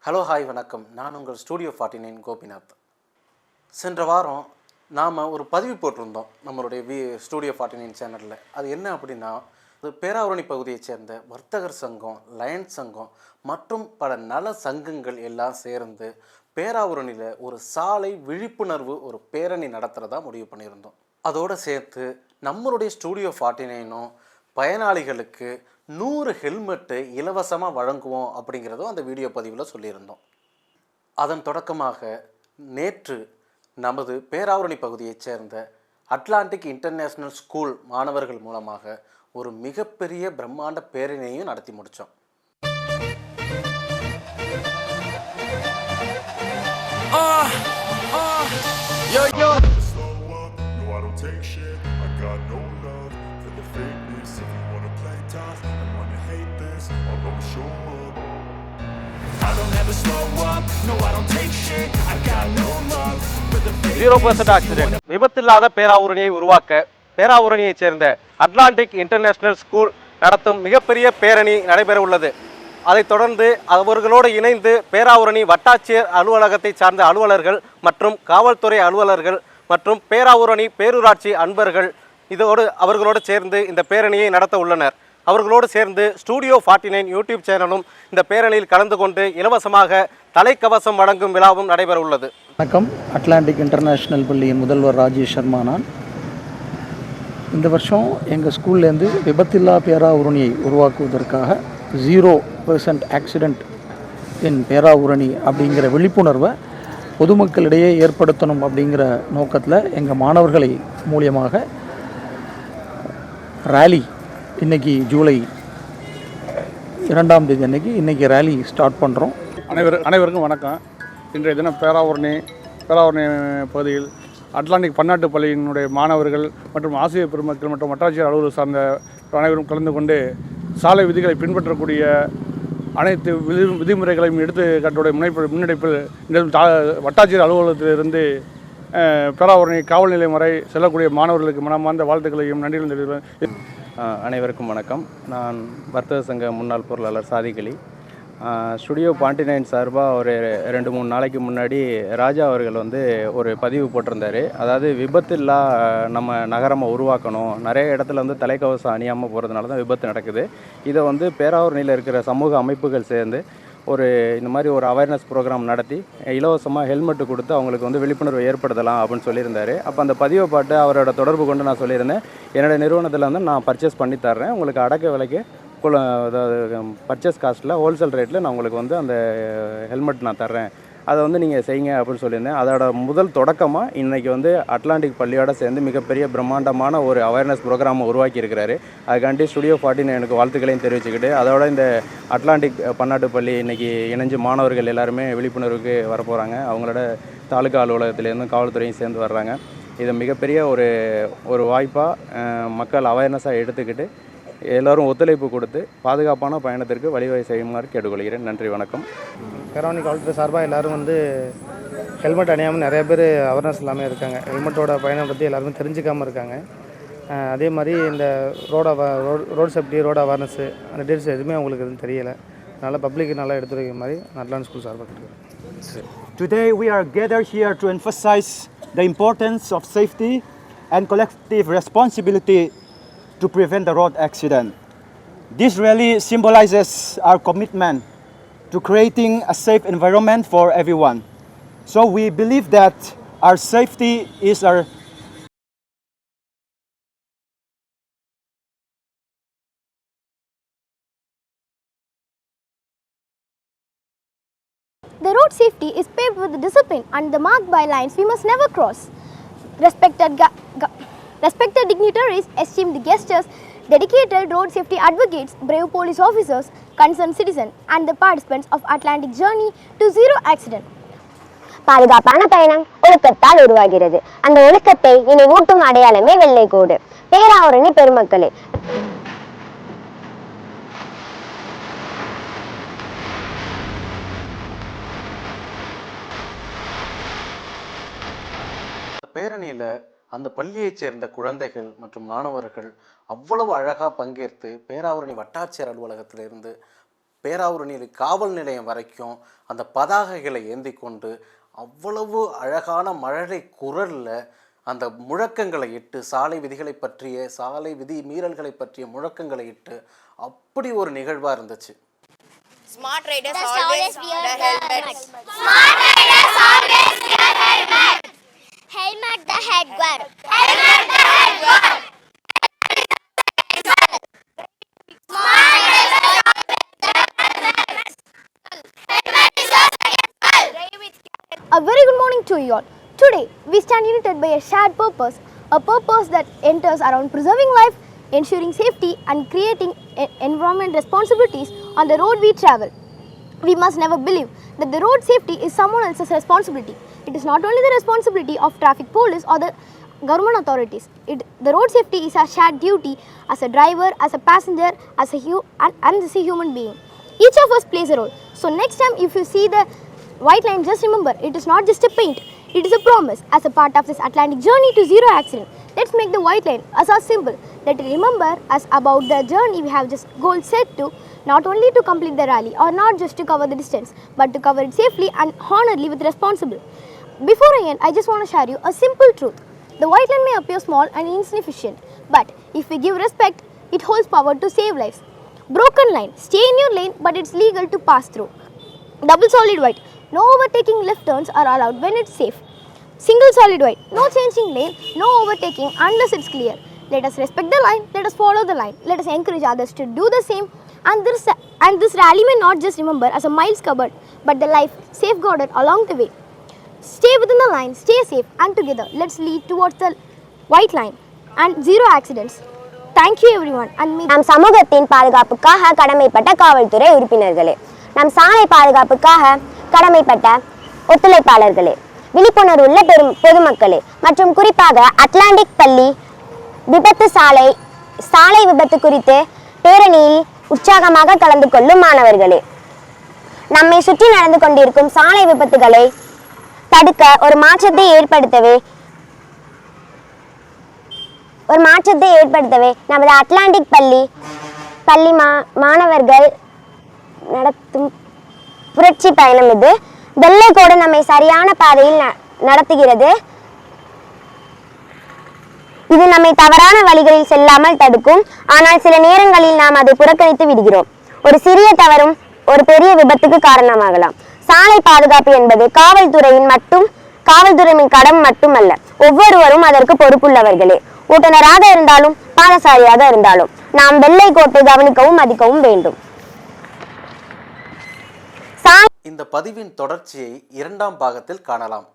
Hello hi வணக்கம். நான் உங்கள் ஸ்டூடியோ 49 கோபிநாத். சென்ற வாரம் நாம் ஒரு பதிவு போட்டிருந்தோம் நம்மளுடைய ஸ்டூடியோ 49 சேனலில். அது என்ன அப்படின்னா, அது பேராவூரணி பகுதியைச் சேர்ந்த வர்த்தகர் சங்கம், லயன்ஸ் சங்கம் மற்றும் பல நல சங்கங்கள் எல்லாம் சேர்ந்து பேராவூரணியில் ஒரு சாலை விழிப்புணர்வு ஒரு பேரணி நடத்துகிறதா முடிவு பண்ணியிருந்தோம். அதோடு சேர்த்து நம்மளுடைய ஸ்டூடியோ 49ம் பயனாளிகளுக்கு 100 ஹெல்மெட்டு இலவசமாக வழங்குவோம் அப்படிங்கிறதும் அந்த வீடியோ பதிவில் சொல்லியிருந்தோம். அதன் தொடக்கமாக நேற்று நமது பேராவூரணி பகுதியைச் சேர்ந்த அட்லாண்டிக் இன்டர்நேஷ்னல் ஸ்கூல் மாணவர்கள் மூலமாக ஒரு மிகப்பெரிய பிரம்மாண்ட பேரணியையும் நடத்தி முடித்தோம். ஆக்சிடென்ட் விபத்தில்லாத பேராவூரணியை உருவாக்க பேராவூரணியைச் சேர்ந்த அட்லாண்டிக் இன்டர்நேஷனல் ஸ்கூல் நடத்தும் மிகப்பெரிய பேரணி நடைபெற உள்ளது. அதைத் தொடர்ந்து அவர்களோடு இணைந்து பேராவூரணி வட்டாட்சியர் அலுவலகத்தை சார்ந்த அலுவலர்கள் மற்றும் காவல்துறை அலுவலர்கள் மற்றும் பேராவூரணி பேரூராட்சி அன்பர்கள் அவர்களோடு சேர்ந்து இந்த பேரணியை நடத்த உள்ளனர். அவர்களோடு சேர்ந்து ஸ்டூடியோ 49 யூடியூப் சேனலும் இந்த பேரணியில் கலந்து கொண்டு இலவசமாக தலைக்கவசம் வழங்கும் விழாவும் நடைபெற உள்ளது. வணக்கம். அட்லாண்டிக் இன்டர்நேஷ்னல் பள்ளியின் முதல்வர் ராஜேஷ் சர்மா. நான் இந்த வருஷம் எங்கள் ஸ்கூல்லேருந்து விபத்தில்லா பேராவூரணியை உருவாக்குவதற்காக 0% ஆக்சிடெண்ட் இன் பேராவூரணி அப்படிங்கிற விழிப்புணர்வை பொதுமக்களிடையே ஏற்படுத்தணும் அப்படிங்கிற நோக்கத்தில் எங்கள் மாணவர்களை மூலியமாக ரேலி இன்றைக்கி ஜூலை 2ஆம் தேதி அன்றைக்கி இன்றைக்கி ரேலி ஸ்டார்ட் பண்ணுறோம். அனைவருக்கும் வணக்கம். இன்றைய தினம் பேராவூரணி பகுதியில் அட்லாண்டிக் பன்னாட்டு பள்ளியினுடைய மாணவர்கள் மற்றும் ஆசிரியர் பெருமக்கள் மற்றும் வட்டாட்சியர் அலுவலர் சார்ந்த அனைவரும் கலந்து கொண்டு சாலை விதிகளை பின்பற்றக்கூடிய அனைத்து விதிமுறைகளையும் எடுத்துக்காட்டுடைய முன்னெடுப்பில் வட்டாட்சியர் அலுவலகத்திலிருந்து பேராவூரணி காவல் நிலையம் வரை செல்லக்கூடிய மாணவர்களுக்கு மனமார்ந்த வாழ்த்துக்களையும் நன்றிகளும் தெரிவிக்கிறேன். அனைவருக்கும் வணக்கம். நான் வர்த்தக சங்க முன்னாள் பொருளாளர் சாதிகளி. ஸ்டுடியோ 49 சார்பாக ஒரு 2-3 நாளைக்கு முன்னாடி ராஜா அவர்கள் ஒரு பதிவு போட்டிருந்தார். அதாவது விபத்தில்லா நம்ம நகரமை உருவாக்கணும், நிறைய இடத்துல தலைக்கவசம் அணியாமல் போகிறதுனால தான் விபத்து நடக்குது. இதை பேராவூரணியில் இருக்கிற சமூக அமைப்புகள் சேர்ந்து இந்த மாதிரி ஒரு அவேர்னஸ் ப்ரோக்ராம் நடத்தி இலவசமாக ஹெல்மெட்டு கொடுத்து அவங்களுக்கு விழிப்புணர்வு ஏற்படுத்தலாம் அப்படின்னு சொல்லியிருந்தார். அப்போ அந்த பதிவை பாட்டு அவரோட தொடர்பு கொண்டு நான் சொல்லியிருந்தேன், என்னோடய நிறுவனத்தில் நான் பர்ச்சேஸ் பண்ணி தர்றேன், உங்களுக்கு அடக்க விலைக்கு அதாவது பர்ச்சேஸ் காஸ்ட்டில் ஹோல்சேல் ரேட்டில் நான் உங்களுக்கு அந்த ஹெல்மெட் நான் தர்றேன், அதை நீங்கள் செய்யுங்க அப்படின்னு சொல்லியிருந்தேன். அதோட முதல் தொடக்கமாக இன்றைக்கி அட்லாண்டிக் பள்ளியோடு சேர்ந்து மிகப்பெரிய பிரம்மாண்டமான ஒரு அவேர்னஸ் ப்ரோக்ராமை உருவாக்கி இருக்கிறாரு. அதுக்காண்டி ஸ்டுடியோ 49 எனக்கு வாழ்த்துக்களையும் தெரிவிச்சுக்கிட்டு, அதோட இந்த அட்லாண்டிக் பன்னாட்டு பள்ளி இன்றைக்கி இணைஞ்சு மாணவர்கள் எல்லாருமே விழிப்புணர்வுக்கு வரப்போகிறாங்க. அவங்களோட தாலுகா அலுவலகத்துலேருந்தும் காவல்துறையும் சேர்ந்து வர்றாங்க. இதை மிகப்பெரிய ஒரு வாய்ப்பாக மக்கள் அவேர்னஸாக எடுத்துக்கிட்டு எல்லோரும் ஒத்துழைப்பு கொடுத்து பாதுகாப்பான பயணத்திற்கு வழிவகை செய்யுமாறு கேட்டுக்கொள்கிறேன். நன்றி, வணக்கம். பேராவூரணி காவல்துறை சார்பாக எல்லோரும் ஹெல்மெட் அணியாமல் நிறைய பேர் அவேர்னஸ் இல்லாமல் இருக்காங்க. ஹெல்மெட்டோட பயணம் பற்றி எல்லாருமே தெரிஞ்சுக்காமல் இருக்காங்க. அதே மாதிரி இந்த ரோட் சேஃப்டி, ரோடு அவேர்னஸ்ஸு அந்த டீட்டெயில்ஸ் எதுவுமே அவங்களுக்கு எதுவும் தெரியலை. அதனால் பப்ளிக் நல்லா எடுத்து வைக்கிற மாதிரி அட்லாண்டிக் ஸ்கூல் சார்பாக இருக்குது. Today we are gathered here to emphasize the importance of safety and collective responsibility to prevent the road accident. This rally symbolizes our commitment to creating a safe environment for everyone. So we believe that our safety is our The road safety is paved with discipline and the marked by lines we must never cross. Respected dignitaries, esteemed guests, dedicated road safety advocates, brave police officers, concerned citizens and the participants of Atlantic journey to zero accident. பாதுகாப்பான பயணம் ஒழுக்கத்தால் உருவாகிறது. அந்த ஒழுக்கத்தை நினைவூட்டும் அடையாளமே வெள்ளைக்கோடு. பேராவூரணி பெருமக்களே, பேரணியில் அந்த பள்ளியைச் சேர்ந்த குழந்தைகள் மற்றும் மாணவர்கள் அவ்வளவு அழகாக பங்கேற்று பேராவூரணி வட்டாட்சியர் அலுவலகத்திலிருந்து பேராவூரணி காவல் நிலையம் வரைக்கும் அந்த பதாகைகளை ஏந்தி கொண்டு அவ்வளவு அழகான மழலை குரலில் அந்த முழக்கங்களை இட்டு, சாலை விதிகளை பற்றிய, சாலை விதி மீறல்களை பற்றிய முழக்கங்களை இட்டு அப்படி ஒரு நிகழ்வாக இருந்துச்சு. Smart riders always wear helmets. Helmet the head guard. A very good morning to you all. Today, we stand united by a shared purpose, a purpose that enters around preserving life, ensuring safety and creating environment responsibilities on the road we travel. We must never believe that the road safety is someone else's responsibility. It is not only the responsibility of traffic police or the government authorities. The road safety is a shared duty as a driver, as a passenger, as a human being. Each of us plays a role. So next time if you see the white line, just remember, it is not just a paint. It is a promise. As a part of this Atlantic journey to zero accident, let's make the white line as our symbol. Let it remember us about the journey we have just goal set to, not only to complete the rally or not just to cover the distance, but to cover it safely and honorably with responsible. Before I end, I just want to share you a simple truth. The white line may appear small and insignificant, but if we give respect, it holds power to save lives. Broken line, stay in your lane, but it's legal to pass through. Double solid white, no overtaking left turns are allowed when it's safe. Single solid white, no changing lane, no overtaking unless it's clear. Let us respect the line, let us follow the line, let us encourage others to do the same. And this rally may not just remember as a miles covered, but the life safeguarded along the way. Stay within the line, stay safe, and together let's lead towards the white line and zero accidents. Thank you everyone. And நம் சமூகத்தின் பாதுகாப்புக்காக கடமைப்பட்ட காவல்துறை உறுப்பினர்களே, நம் சாலை பாதுகாப்புக்காக கடமைப்பட்ட ஒத்துழைப்பாளர்களே, விழிப்புணர்வுள்ள பொதுமக்களே மற்றும் குறிப்பாக அட்லாண்டிக் பள்ளி சாலை விபத்து குறித்து பேரணியில் உற்சாகமாக கலந்து கொள்ளும் மாணவர்களே, நம்மை சுற்றி நடந்து கொண்டிருக்கும் சாலை விபத்துகளை தடுக்க ஒரு மாற்றத்தை ஏற்படுத்தவே நமது அட்லாண்டிக் பள்ளி மாணவர்கள் நடத்தும் புரட்சி பயணம் இது. வெள்ளை கோடு நம்மை சரியான பாதையில் நடத்துகிறது. இது நம்மை தவறான வழிகளில் செல்லாமல் தடுக்கும். ஆனால் சில நேரங்களில் நாம் அதை புறக்கணித்து விடுகிறோம். ஒரு சிறிய தவறும் ஒரு பெரிய விபத்துக்கு காரணமாகலாம். சாலை பாதுகாப்பு என்பது காவல்துறையின் கடமை மட்டுமல்ல, ஒவ்வொருவரும் அதற்கு பொறுப்புள்ளவர்களே. ஓட்டுநராக இருந்தாலும் பாதசாரியாக இருந்தாலும் நாம் வெள்ளை கோட்டை கவனிக்கவும் மதிக்கவும் வேண்டும். இந்த பதிவின் தொடர்ச்சியை 2ஆம் பாகத்தில் காணலாம்.